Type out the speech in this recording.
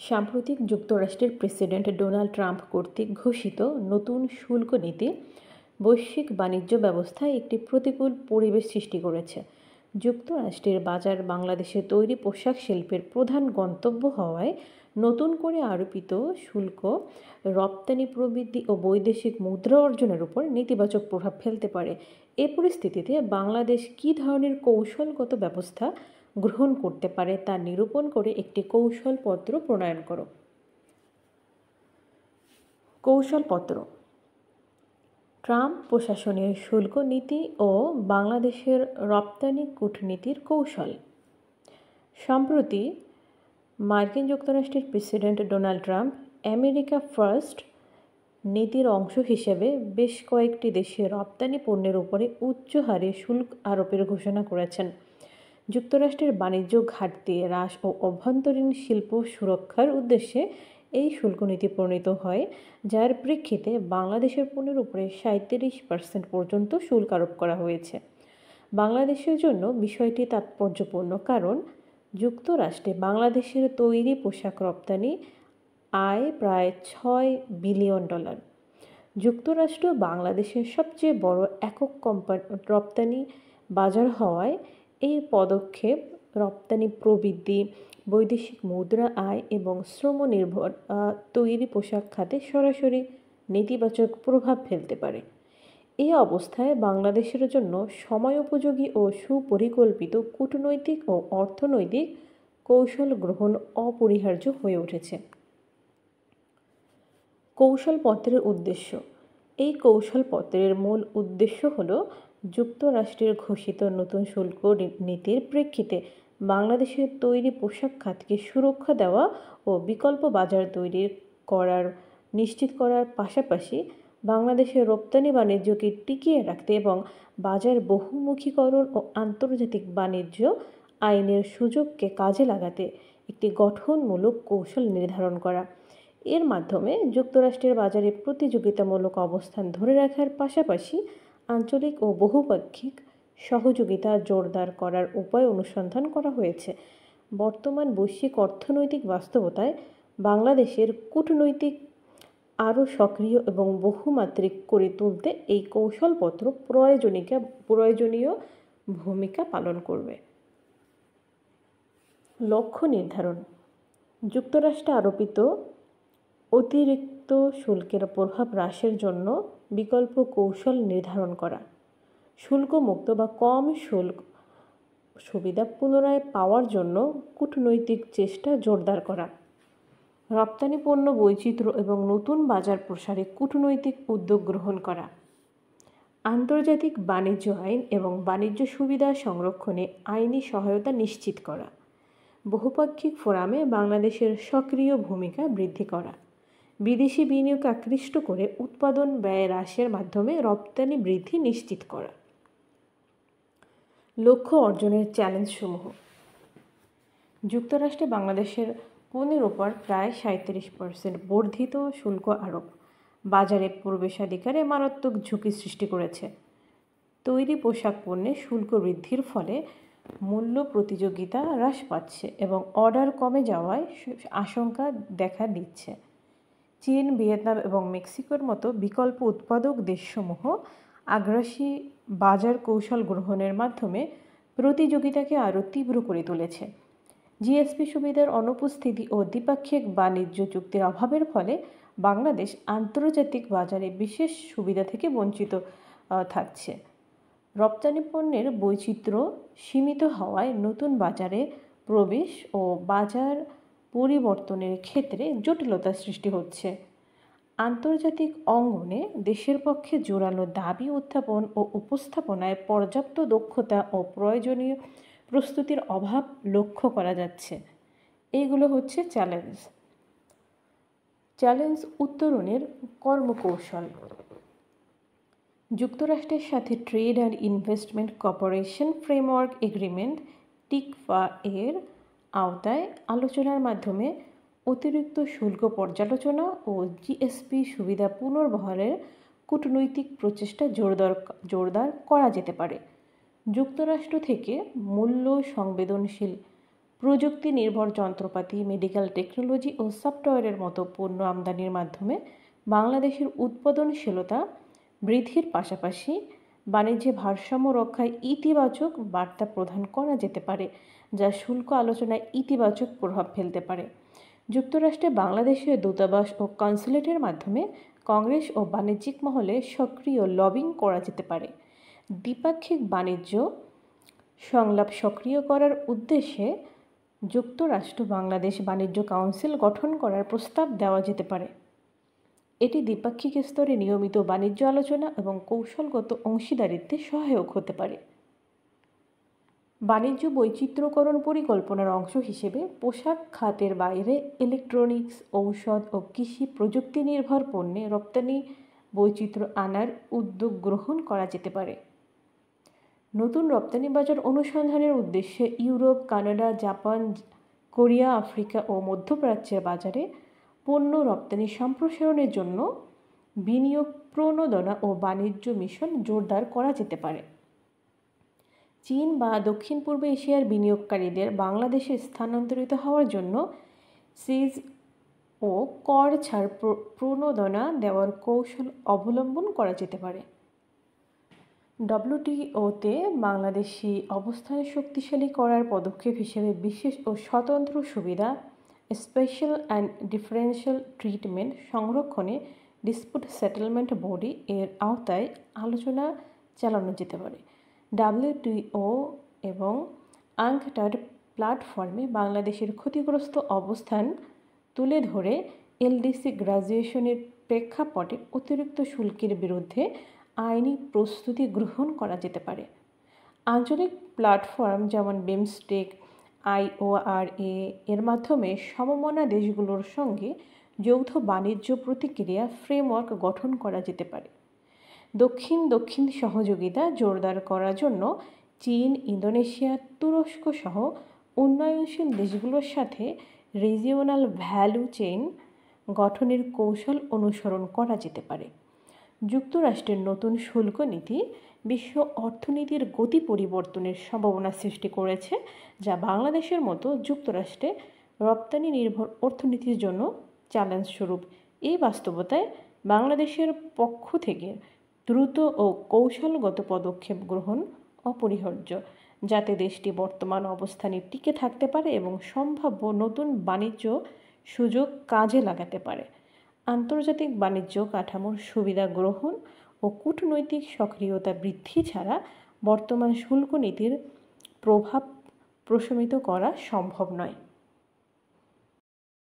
সাম্প্রতিক যুক্তরাষ্ট্রের president Donald Trump কর্তৃক ঘোষিত নতুন শুল্ক নীতি বৈশ্বিক বাণিজ্য ব্যবস্থায় একটি প্রতিকূল পরিবেশ সৃষ্টি করেছে। যুক্তরাষ্ট্রের বাজার বাংলাদেশে তৈরি পোশাক শিল্পের প্রধান গন্তব্য হওয়ায় নতুন করে আরোপিত শুল্ক রপ্তানি প্রবৃদ্ধি ও বৈদেশিক মুদ্রা অর্জনের উপর নেতিবাচক প্রভাব ফেলতে পারে। এ পরিস্থিতিতে বাংলাদেশ কী ধরনের কৌশলগত ব্যবস্থা গ্রহণ করতে পারে তা নিরূপণ করে একটি কৌশলপত্র প্রণয়ন করো। কৌশলপত্র: ট্রাম্প প্রশাসনের শুল্ক নীতি ও বাংলাদেশের রপ্তানি কূটনীতির কৌশল। সম্প্রতি মার্কিন যুক্তরাষ্ট্রের president Donald Trump America first নীতির অংশ হিসেবে বেশ কয়েকটি দেশে রপ্তানি পণ্যের উপরে উচ্চ হারে শুল্ক আরোপের ঘোষণা করেছেন। যুক্তরাষ্ট্রের বাণিজ্য ঘাটতি হ্রাস ও অভ্যন্তরীণ শিল্প সুরক্ষার উদ্দেশ্যে এই শুল্ক নীতি প্রণীত হয়, যার প্রেক্ষিতে বাংলাদেশের পণ্যের উপরে 37% পর্যন্ত শুল্ক আরোপ করা হয়েছে। বাংলাদেশের জন্য বিষয়টি তাৎপর্যপূর্ণ, কারণ যুক্তরাষ্ট্রে বাংলাদেশের তৈরি পোশাক রপ্তানি আয় প্রায় $6 বিলিয়ন। যুক্তরাষ্ট্র বাংলাদেশের সবচেয়ে বড় একক রপ্তানি বাজার হওয়ায় এই পদক্ষেপ রপ্তানি প্রবৃদ্ধি, বৈদেশিক মুদ্রা আয় এবং শ্রম নির্ভর তৈরি পোশাক খাতে সরাসরি নেতিবাচক প্রভাব ফেলতে পারে। এই অবস্থায় বাংলাদেশের জন্য সময়োপযোগী ও সুপরিকল্পিত কূটনৈতিক ও অর্থনৈতিক কৌশল গ্রহণ অপরিহার্য হয়ে উঠেছে। কৌশলপত্রের উদ্দেশ্য: এই কৌশলপত্রের মূল উদ্দেশ্য হল যুক্তরাষ্ট্রের ঘোষিত নতুন শুল্ক নীতির প্রেক্ষিতে বাংলাদেশের তৈরি পোশাক খাতকে সুরক্ষা দেওয়া ও বিকল্প বাজার তৈরি করার নিশ্চিত করার পাশাপাশি বাংলাদেশের রপ্তানি বাণিজ্যকে টিকিয়ে রাখতে এবং বাজার বহুমুখীকরণ ও আন্তর্জাতিক বাণিজ্য আইনের সুযোগকে কাজে লাগাতে একটি গঠনমূলক কৌশল নির্ধারণ করা। এর মাধ্যমে যুক্তরাষ্ট্রের বাজারে প্রতিযোগিতামূলক অবস্থান ধরে রাখার পাশাপাশি আঞ্চলিক ও বহুপাক্ষিক সহযোগিতা জোরদার করার উপায় অনুসন্ধান করা হয়েছে। বর্তমান বৈশ্বিক অর্থনৈতিক বাস্তবতায় বাংলাদেশের কূটনৈতিক আরও সক্রিয় এবং বহুমাত্রিক করে তুলতে এই কৌশলপত্র প্রয়োজনীয় ভূমিকা পালন করবে। লক্ষ্য নির্ধারণ: যুক্তরাষ্ট্রে আরোপিত অতিরিক্ত শুল্কের প্রভাব হ্রাসের জন্য বিকল্প কৌশল নির্ধারণ করা, শুল্কমুক্ত বা কম শুল্ক সুবিধা পুনরায় পাওয়ার জন্য কূটনৈতিক চেষ্টা জোরদার করা, রপ্তানি পণ্য বৈচিত্র্য এবং নতুন বাজার প্রসারে কূটনৈতিক উদ্যোগ গ্রহণ করা, আন্তর্জাতিক বাণিজ্য আইন এবং বাণিজ্য সুবিধা সংরক্ষণে আইনি সহায়তা নিশ্চিত করা, বহুপাক্ষিক ফোরামে বাংলাদেশের সক্রিয় ভূমিকা বৃদ্ধি করা, বিদেশি বিনিয়োগ আকৃষ্ট করে উৎপাদন ব্যয় হ্রাসের মাধ্যমে রপ্তানি বৃদ্ধি নিশ্চিত করা। লক্ষ্য অর্জনের চ্যালেঞ্জসমূহ: যুক্তরাষ্ট্রে বাংলাদেশের পণ্যের উপর প্রায় 37% বর্ধিত শুল্ক আরোপ বাজারে প্রবেশাধিকারে মারাত্মক ঝুঁকি সৃষ্টি করেছে। তৈরি পোশাক পণ্যে শুল্ক বৃদ্ধির ফলে মূল্য প্রতিযোগিতা হ্রাস পাচ্ছে এবং অর্ডার কমে যাওয়ায় আশঙ্কা দেখা দিচ্ছে। চীন, ভিয়েতনাম এবং মেক্সিকোর মতো বিকল্প উৎপাদক দেশসমূহ আগ্রাসী বাজার কৌশল গ্রহণের মাধ্যমে প্রতিযোগিতাকে আরও তীব্র করে তুলেছে। জিএসপি সুবিধার অনুপস্থিতি ও দ্বিপাক্ষিক বাণিজ্য চুক্তির অভাবের ফলে বাংলাদেশ আন্তর্জাতিক বাজারে বিশেষ সুবিধা থেকে বঞ্চিত থাকছে। রপ্তানি পণ্যের বৈচিত্র্য সীমিত হওয়ায় নতুন বাজারে প্রবেশ ও বাজার পরিবর্তনের ক্ষেত্রে জটিলতা সৃষ্টি হচ্ছে। আন্তর্জাতিক অঙ্গনে দেশের পক্ষে জোরালো দাবি উত্থাপন ও উপস্থাপনায় পর্যাপ্ত দক্ষতা ও প্রয়োজনীয় প্রস্তুতির অভাব লক্ষ্য করা যাচ্ছে। এইগুলো হচ্ছে চ্যালেঞ্জ উত্তরণের কর্মকৌশল: যুক্তরাষ্ট্রের সাথে trade and investment corporation framework agreement TICFA এর আওতায় আলোচনার মাধ্যমে অতিরিক্ত শুল্ক পর্যালোচনা ও জিএসপি সুবিধা পুনর্বহালের কূটনৈতিক প্রচেষ্টা জোরদার করা যেতে পারে। যুক্তরাষ্ট্র থেকে মূল্য সংবেদনশীল প্রযুক্তি নির্ভর যন্ত্রপাতি, মেডিকেল টেকনোলজি ও সফটওয়্যারের মতো পণ্য আমদানির মাধ্যমে বাংলাদেশের উৎপাদনশীলতা বৃদ্ধির পাশাপাশি বাণিজ্যে ভারসাম্য রক্ষায় ইতিবাচক বার্তা প্রদান করা যেতে পারে, যা শুল্ক আলোচনায় ইতিবাচক প্রভাব ফেলতে পারে। যুক্তরাষ্ট্রে বাংলাদেশের দূতাবাস ও কনস্যুলেটের মাধ্যমে কংগ্রেস ও বাণিজ্যিক মহলে সক্রিয় লবিং করা যেতে পারে। দ্বিপাক্ষিক বাণিজ্য সংলাপ সক্রিয় করার উদ্দেশ্যে যুক্তরাষ্ট্র বাংলাদেশ বাণিজ্য কাউন্সিল গঠন করার প্রস্তাব দেওয়া যেতে পারে। এটি দ্বিপাক্ষিক স্তরে নিয়মিত বাণিজ্য আলোচনা এবং কৌশলগত অংশীদারিত্বে সহায়ক হতে পারে। বাণিজ্য বৈচিত্র্যকরণ পরিকল্পনার অংশ হিসেবে পোশাক খাতের বাইরে ইলেকট্রনিক্স, ঔষধ ও কৃষি প্রযুক্তি নির্ভর পণ্যে রপ্তানি বৈচিত্র্য আনার উদ্যোগ গ্রহণ করা যেতে পারে। নতুন রপ্তানি বাজার অনুসন্ধানের উদ্দেশ্যে Europe, Canada, Japan, Korea, Africa ও মধ্যপ্রাচ্যের বাজারে পণ্য রপ্তানি সম্প্রসারণের জন্য বিনিয়োগ প্রণোদনা ও বাণিজ্য মিশন জোরদার করা যেতে পারে। চীন বা দক্ষিণ পূর্ব এশিয়ার বিনিয়োগকারীদের বাংলাদেশে স্থানান্তরিত হওয়ার জন্য সিজ ও কর ছাড় প্রণোদনা দেওয়ার কৌশল অবলম্বন করা যেতে পারে। ডব্লিউটিওতে বাংলাদেশি অবস্থান শক্তিশালী করার পদক্ষেপ হিসেবে বিশেষ ও স্বতন্ত্র সুবিধা স্পেশাল অ্যান্ড ডিফারেন্সিয়াল ট্রিটমেন্ট সংরক্ষণে ডিসপুট সেটেলমেন্ট বডি এর আওতায় আলোচনা চালানো যেতে পারে। ডব্লিউটিও এবং আঙ্কটাড প্ল্যাটফর্মে বাংলাদেশের ক্ষতিগ্রস্ত অবস্থান তুলে ধরে এলডিসি গ্রাজুয়েশনের প্রেক্ষাপটে অতিরিক্ত শুল্কের বিরুদ্ধে আইনি প্রস্তুতি গ্রহণ করা যেতে পারে। আঞ্চলিক প্ল্যাটফর্ম যেমন বিমস্টেক, IORA এর মাধ্যমে সমমনা দেশগুলোর সঙ্গে যৌথ বাণিজ্য প্রতিক্রিয়া ফ্রেমওয়ার্ক গঠন করা যেতে পারে। দক্ষিণ সহযোগিতা জোরদার করার জন্য চীন, ইন্দোনেশিয়া, তুরস্ক সহ উন্নয়নশীল দেশগুলোর সাথে রিজিওনাল ভ্যালু চেইন গঠনের কৌশল অনুসরণ করা যেতে পারে। যুক্তরাষ্ট্রের নতুন শুল্ক নীতি বিশ্ব অর্থনীতির গতি পরিবর্তনের সম্ভাবনা সৃষ্টি করেছে, যা বাংলাদেশের মতো যুক্তরাষ্ট্রে রপ্তানি নির্ভর অর্থনীতির জন্য চ্যালেঞ্জ স্বরূপ। এই বাস্তবতায় বাংলাদেশের পক্ষ থেকে দ্রুত ও কৌশলগত পদক্ষেপ গ্রহণ অপরিহার্য, যাতে দেশটি বর্তমান অবস্থানে টিকে থাকতে পারে এবং সম্ভাব্য নতুন বাণিজ্য সুযোগ কাজে লাগাতে পারে। আন্তর্জাতিক বাণিজ্য কাঠামোর সুবিধা গ্রহণ ও কূটনৈতিক সক্রিয়তা বৃদ্ধি ছাড়া বর্তমান শুল্ক নীতির প্রভাব প্রশমিত করা সম্ভব নয়।